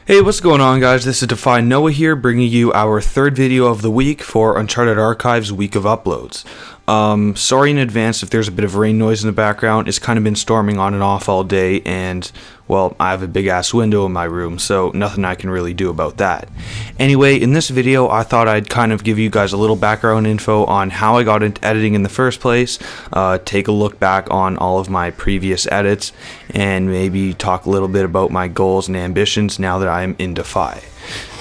Hey, what's going on, guys? This is DeFi Noah here, bringing you our third video of the week for Uncharted Archive's week of uploads. Sorry in advance if there's a bit of rain noise in the background. It's kind of been storming on and off all day, and, well, I have a big-ass window in my room, so nothing I can really do about that. Anyway, in this video, I thought I'd kind of give you guys a little background info on how I got into editing in the first place, take a look back on all of my previous edits, and maybe talk a little bit about my goals and ambitions now that I'm in DeFi.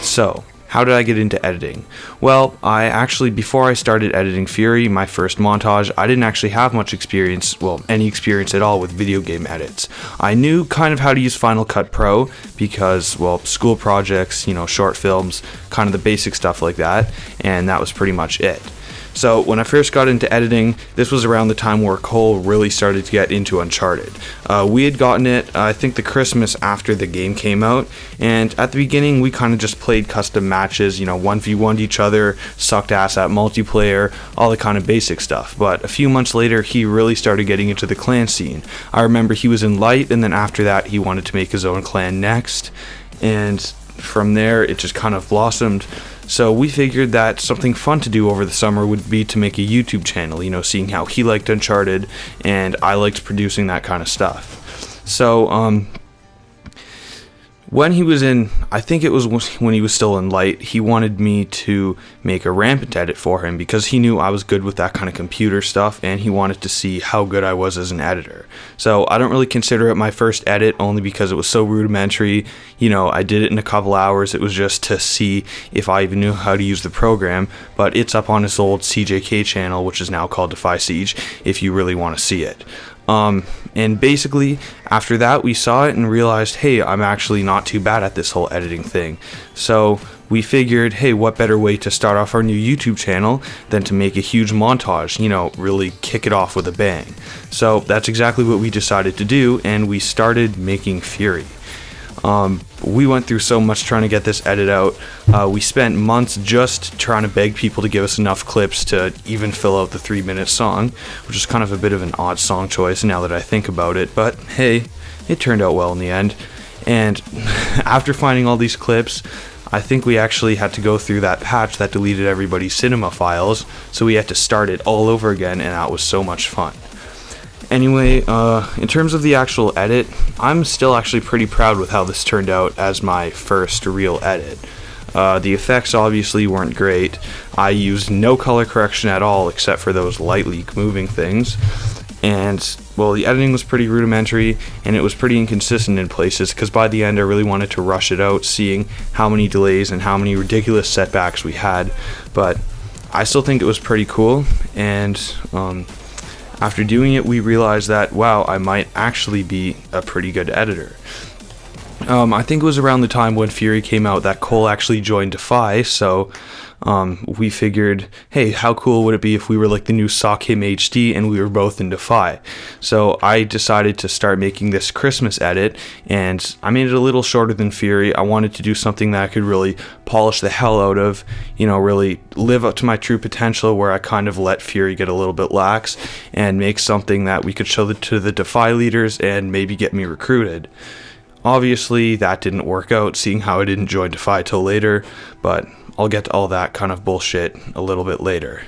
So, how did I get into editing? Well, before I started editing Fury, my first montage, I didn't actually have much experience, well, any experience at all with video game edits. I knew kind of how to use Final Cut Pro because, well, school projects, short films, kind of the basic stuff like that, and that was pretty much it. So when I first got into editing, this was around the time where Cole really started to get into Uncharted. We had gotten it, I think, the Christmas after the game came out, and at the beginning we kind of just played custom matches, 1v1'd each other, sucked ass at multiplayer, all the kind of basic stuff. But a few months later, he really started getting into the clan scene. I remember he was in Light, and then after that he wanted to make his own clan next, and from there it just kind of blossomed. So we figured that something fun to do over the summer would be to make a YouTube channel, seeing how he liked Uncharted and I liked producing that kind of stuff. So when he was in, I think it was when he was still in Light, he wanted me to make a Rampant edit for him because he knew I was good with that kind of computer stuff and he wanted to see how good I was as an editor. So I don't really consider it my first edit only because it was so rudimentary. I did it in a couple hours. It was just to see if I even knew how to use the program, but it's up on his old CJK channel, which is now called DeFi Siege, if you really want to see it. And basically, after that, we saw it and realized, hey, I'm actually not too bad at this whole editing thing. So we figured, hey, what better way to start off our new YouTube channel than to make a huge montage, really kick it off with a bang. So that's exactly what we decided to do, and we started making Fury. We went through so much trying to get this edit out. We spent months just trying to beg people to give us enough clips to even fill out the 3-minute song, which is kind of a bit of an odd song choice now that I think about it, but hey, it turned out well in the end. And after finding all these clips, I think we actually had to go through that patch that deleted everybody's cinema files, so we had to start it all over again, and that was so much fun. Anyway, in terms of the actual edit, I'm still actually pretty proud with how this turned out as my first real edit. The effects obviously weren't great. I used no color correction at all except for those lightly moving things. And, well, the editing was pretty rudimentary and it was pretty inconsistent in places because by the end I really wanted to rush it out, seeing how many delays and how many ridiculous setbacks we had. But I still think it was pretty cool, and after doing it, we realized that, wow, I might actually be a pretty good editor. I think it was around the time when Fury came out that Cole actually joined DeFi, so we figured, hey, how cool would it be if we were like the new Sock-Him HD and we were both in DeFi? So I decided to start making this Christmas edit, and I made it a little shorter than Fury. I wanted to do something that I could really polish the hell out of, really live up to my true potential, where I kind of let Fury get a little bit lax and make something that we could show to the DeFi leaders and maybe get me recruited. Obviously, that didn't work out, seeing how I didn't join DeFi till later, but I'll get to all that kind of bullshit a little bit later.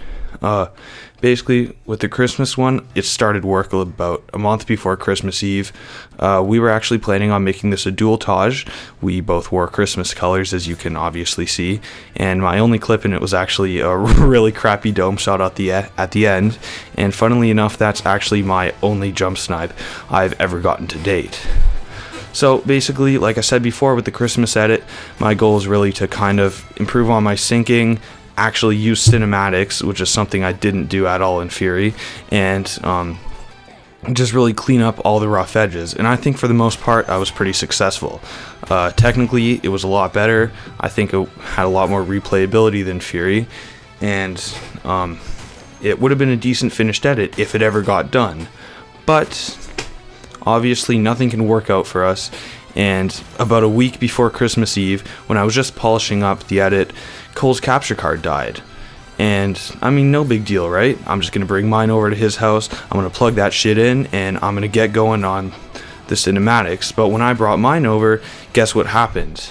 Basically, with the Christmas one, it started work about a month before Christmas Eve. We were actually planning on making this a dual Taj. We both wore Christmas colors, as you can obviously see, and my only clip in it was actually a really crappy dome shot at the end, and funnily enough, that's actually my only jump snipe I've ever gotten to date. So basically, like I said before with the Christmas edit, my goal is really to kind of improve on my syncing, actually use cinematics, which is something I didn't do at all in Fury, and just really clean up all the rough edges. And I think for the most part, I was pretty successful. Technically, it was a lot better. I think it had a lot more replayability than Fury, and it would have been a decent finished edit if it ever got done. But obviously, nothing can work out for us, and about a week before Christmas Eve, when I was just polishing up the edit, Cole's capture card died. And, I mean, no big deal, right? I'm just going to bring mine over to his house, I'm going to plug that shit in, and I'm going to get going on the cinematics. But when I brought mine over, guess what happened?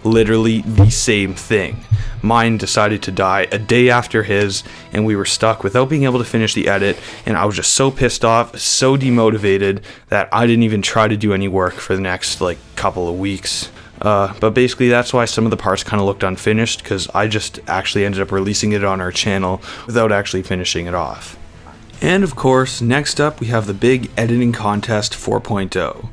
literally the same thing. Mine decided to die a day after his, and we were stuck without being able to finish the edit, and I was just so pissed off, so demotivated, that I didn't even try to do any work for the next like couple of weeks. But basically that's why some of the parts kind of looked unfinished, because I just actually ended up releasing it on our channel without actually finishing it off. And of course, next up we have the big editing contest 4.0.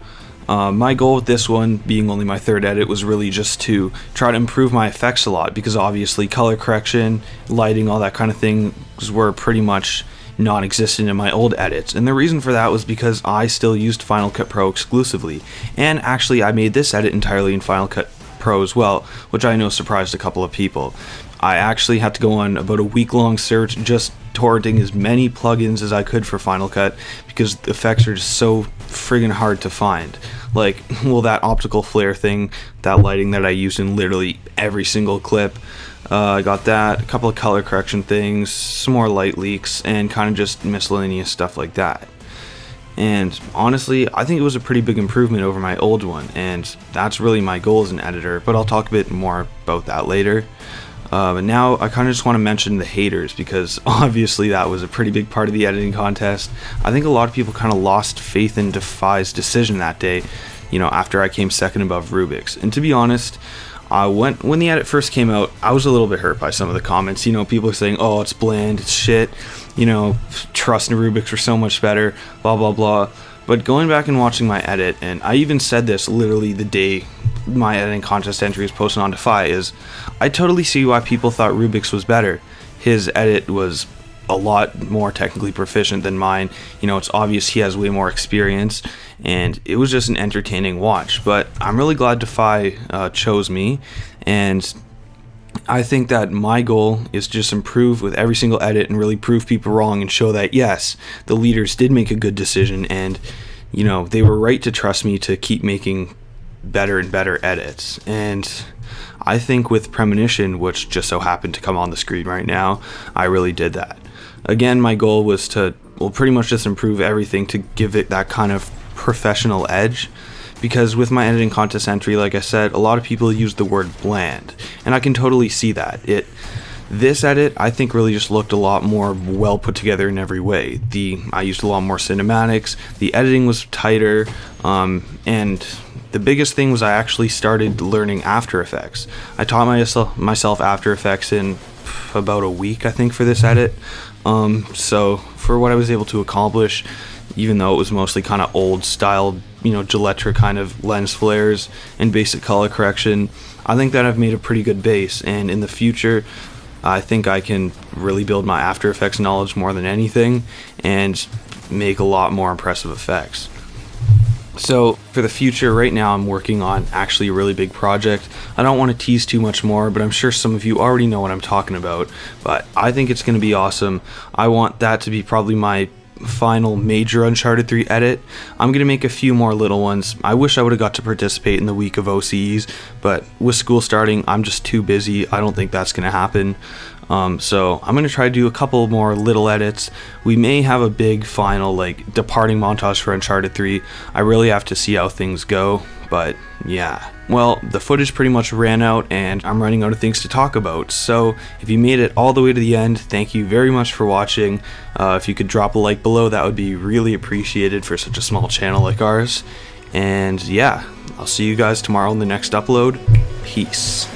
My goal with this one, being only my third edit, was really just to try to improve my effects a lot, because obviously color correction, lighting, all that kind of things were pretty much non-existent in my old edits, and the reason for that was because I still used Final Cut Pro exclusively, and actually I made this edit entirely in Final Cut Pro as well, which I know surprised a couple of people. I actually had to go on about a week-long search just torrenting as many plugins as I could for Final Cut, because the effects are just so friggin' hard to find. Like, well, that optical flare thing, that lighting that I used in literally every single clip, I got that, a couple of color correction things, some more light leaks, and kind of just miscellaneous stuff like that. And honestly, I think it was a pretty big improvement over my old one, and that's really my goal as an editor, but I'll talk a bit more about that later. But now I kind of just want to mention the haters, because obviously that was a pretty big part of the editing contest. I think a lot of people kind of lost faith in DeFi's decision that day, you know, after I came second above Rubik's. And to be honest, when the edit first came out, I was a little bit hurt by some of the comments. You know, people are saying, oh, it's bland, it's shit, you know, Trust and Rubik's were so much better, blah, blah, blah. But going back and watching my edit, and I even said this literally the day my editing contest entry was posted on DeFi, is I totally see why people thought Rubik's was better. His edit was a lot more technically proficient than mine. You know, it's obvious he has way more experience, and it was just an entertaining watch. But I'm really glad DeFi chose me, and I think that my goal is to just improve with every single edit and really prove people wrong and show that, yes, the leaders did make a good decision, and, you know, they were right to trust me to keep making better and better edits. And I think with Premonition, which just so happened to come on the screen right now, I really did that. Again, my goal was to, well, pretty much just improve everything to give it that kind of professional edge, because with my editing contest entry, like I said, a lot of people use the word bland, and I can totally see that. This edit, I think, really just looked a lot more well put together in every way. I used a lot more cinematics, the editing was tighter, and the biggest thing was I actually started learning After Effects. I taught myself After Effects in about a week, I think, for this edit. So for what I was able to accomplish, even though it was mostly kind of old style, you know, Gilletra kind of lens flares and basic color correction, I think that I've made a pretty good base, and in the future I think I can really build my After Effects knowledge more than anything and make a lot more impressive effects. So for the future, right now I'm working on actually a really big project. I don't want to tease too much more, but I'm sure some of you already know what I'm talking about, but I think it's going to be awesome. I want that to be probably my final major Uncharted 3 edit. I'm going to make a few more little ones. I wish I would have got to participate in the week of OCEs, but with school starting, I'm just too busy. I don't think that's going to happen. So I'm going to try to do a couple more little edits. We may have a big final, like, departing montage for Uncharted 3. I really have to see how things go, but yeah. Well, the footage pretty much ran out, and I'm running out of things to talk about. So if you made it all the way to the end, thank you very much for watching. If you could drop a like below, that would be really appreciated for such a small channel like ours. And yeah, I'll see you guys tomorrow in the next upload. Peace.